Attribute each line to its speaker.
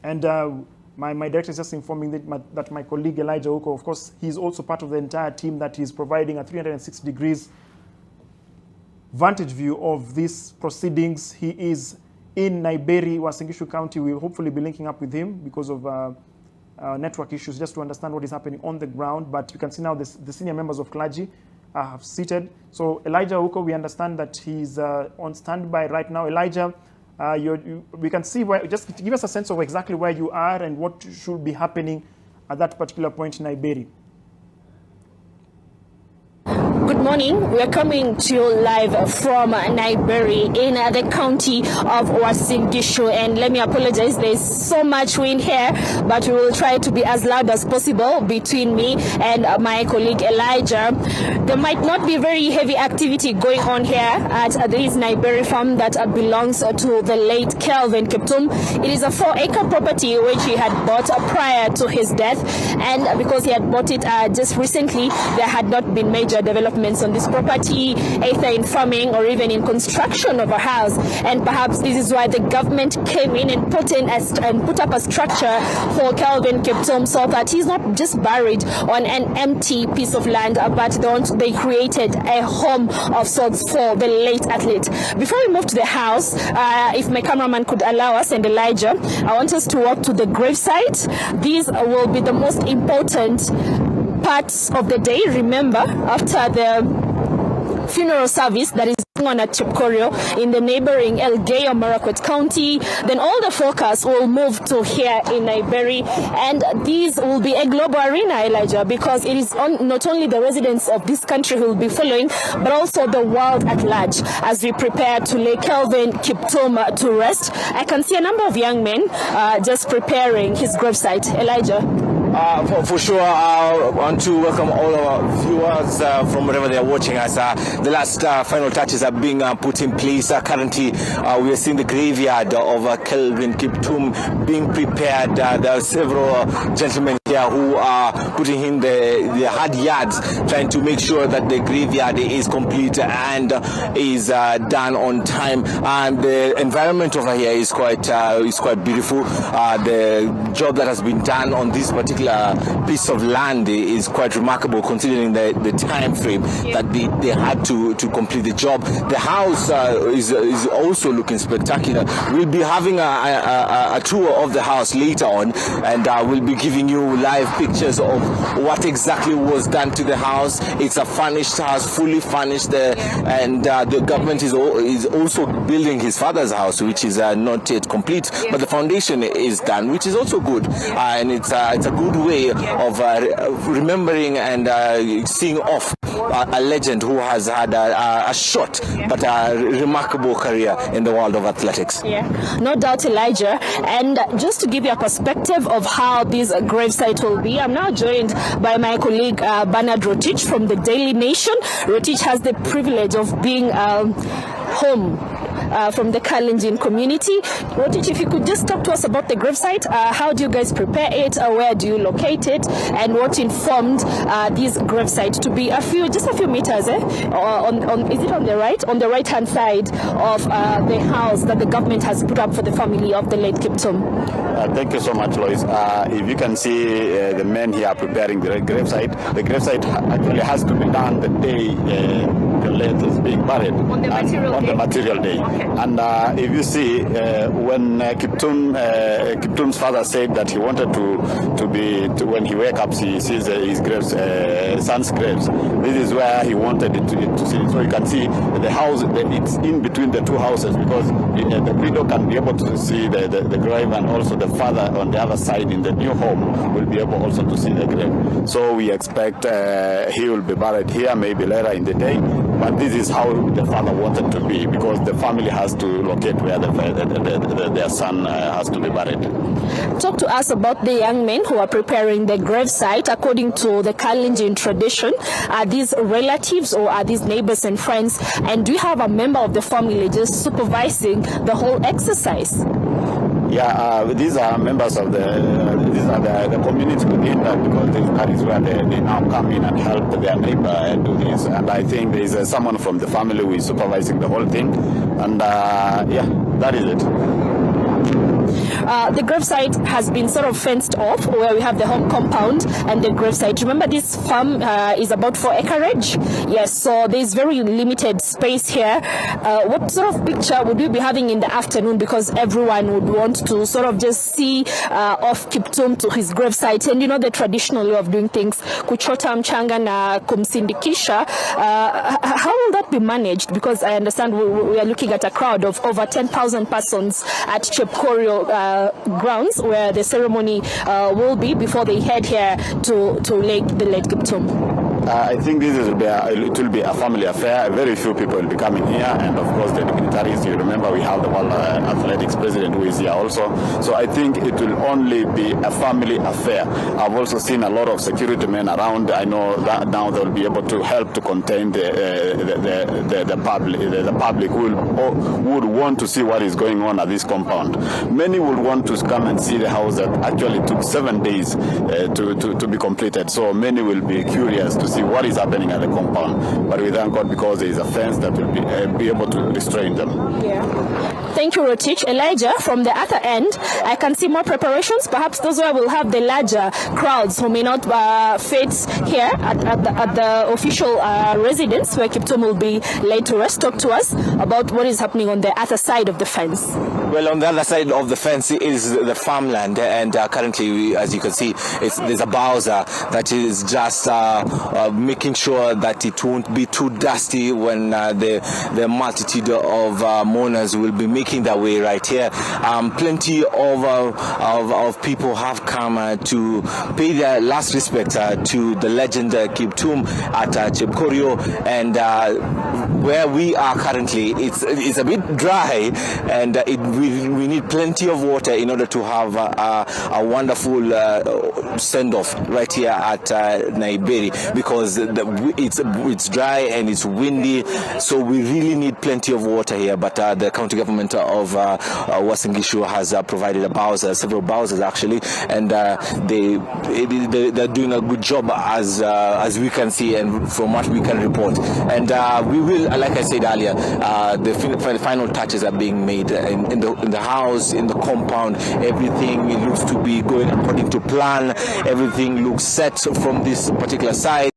Speaker 1: And my director is just informing that my colleague Elijah Uko, of course, he's also part of the entire team that is providing a 360 degrees vantage view of these proceedings. He is in Naiberi, Uasin Gishu County. We'll hopefully be linking up with him because of network issues, just to understand what is happening on the ground. But you can see now the senior members of clergy have seated. So Elijah Uko, we understand that he's on standby right now. Elijah, we can see where, just give us a sense of exactly where you are and what should be happening at that particular point in Naiberi.
Speaker 2: Good morning. We're coming to you live from Naiberi in the county of Uasin Gishu. And let me apologize, there's so much wind here, but we will try to be as loud as possible between me and my colleague Elijah. There might not be very heavy activity going on here at this Naiberi farm that belongs to the late Kelvin Kiptum. It is a 4-acre property which he had bought prior to his death, and because he had bought it just recently, there had not been major developments on this property, either in farming or even in construction of a house. And perhaps this is why the government came in and put up a structure for Kelvin Kiptum, so that he's not just buried on an empty piece of land, but they created a home of sorts for the late athlete. Before we move to the house, if my cameraman could allow us, and Elijah, I want us to walk to the gravesite. These will be the most important parts of the day. Remember, after the funeral service that is going on at Chepkorio in the neighboring Elgeyo Marakwet County, then all the focus will move to here in Naiberi, and these will be a global arena, Elijah, because it is not only the residents of this country who will be following, but also the world at large as we prepare to lay Kelvin Kiptum to rest. I can see a number of young men just preparing his gravesite. Elijah.
Speaker 3: For sure, I want to welcome all our viewers from wherever they are watching us. The last final touches are being put in place. Currently, we are seeing the graveyard of Kelvin Kiptum being prepared. There are several gentlemen here who are putting in the hard yards, trying to make sure that the graveyard is complete and is done on time. And the environment over here is quite beautiful. The job that has been done on this particular piece of land is quite remarkable, considering the time frame that they had to complete the job. The house is also looking spectacular. We'll be having a tour of the house later on, and we'll be giving you live pictures of what exactly was done to the house. It's a furnished house, fully furnished, and the government is also building his father's house, which is not yet complete, but the foundation is done, which is also good, and it's a good way of remembering and seeing off a legend who has had a short but a remarkable career in the world of athletics.
Speaker 2: Yeah, no doubt, Elijah. And just to give you a perspective of how this gravesite will be, I'm now joined by my colleague Bernard Rotich from the Daily Nation. Rotich has the privilege of being home from the Kalenjin community. Rotich, if you could just talk to us about the gravesite, how do you guys prepare it, where do you locate it, and what informed this gravesite to be just a few meters, is it on the right hand side of the house that the government has put up for the family of the late Kiptum?
Speaker 4: Thank you so much, Lois. If you can see the men here preparing the gravesite actually has to be done the day the late is being buried, on the material day. Okay. And if you see, when Kiptum's father said that he wanted to when he wakes up, he sees his graves, son's graves. This is where he wanted it to see. So you can see the house, it's in between the two houses, because the widow can be able to see the grave, and also the father on the other side in the new home will be able also to see the grave. So we expect he will be buried here, maybe later in the day. But this is how the father wanted to be, because the family has to locate where their son has to be buried.
Speaker 2: Talk to us about the young men who are preparing the gravesite. According to the Kalenjin tradition, are these relatives or are these neighbors and friends? And do you have a member of the family just supervising the whole exercise?
Speaker 4: Yeah, these are members of the community within that, because that is where they now come in and help their neighbor do this. And I think there is someone from the family who is supervising the whole thing. And yeah, that is it.
Speaker 2: The gravesite has been sort of fenced off, where we have the home compound and the gravesite. Remember, this farm is about 4 acreage. Yes, so there's very limited space here. What sort of picture would we be having in the afternoon? Because everyone would want to sort of just see off Kiptum to his gravesite, and you know the traditional way of doing things, kuchota mchanga na kumsindikisha. How will that be managed? Because I understand we are looking at a crowd of over 10,000 persons at Chepkorio grounds, where the ceremony will be before they head here to the late Kiptum.
Speaker 4: I think it will be a family affair. Very few people will be coming here, and of course the dignitaries. You remember we have the World Athletics President who is here also. So I think it will only be a family affair. I've also seen a lot of security men around. I know that now they'll be able to help to contain the public. The public would want to see what is going on at this compound. Many would want to come and see the house that actually took 7 days to be completed. So many will be curious to see what is happening at the compound, but we thank God because there is a fence that will be able to restrain them.
Speaker 2: Yeah. Thank you, Rotich. Elijah, from the other end, I can see more preparations. Perhaps those where we'll have the larger crowds who may not fit here at the official residence where Kiptum will be laid to rest. Talk to us about what is happening on the other side of the fence.
Speaker 3: Well, on the other side of the fence is the farmland, and currently, as you can see, there's a bowser that is just making sure that it won't be too dusty when the multitude of mourners will be making their way right here. Plenty of people have come to pay their last respect to the legend Kiptum at Chepkorio, and where we are currently, it's a bit dry, and we need plenty of water in order to have a wonderful send-off right here at Naiberi, because it's dry and it's windy, so we really need plenty of water here. But the county government of Uasin Gishu has provided several bowsers actually, and they're doing a good job as we can see and from what we can report. And we will, like I said earlier, the final touches are being made in the house, in the compound. Everything looks to be going according to plan. Everything looks set from this particular side.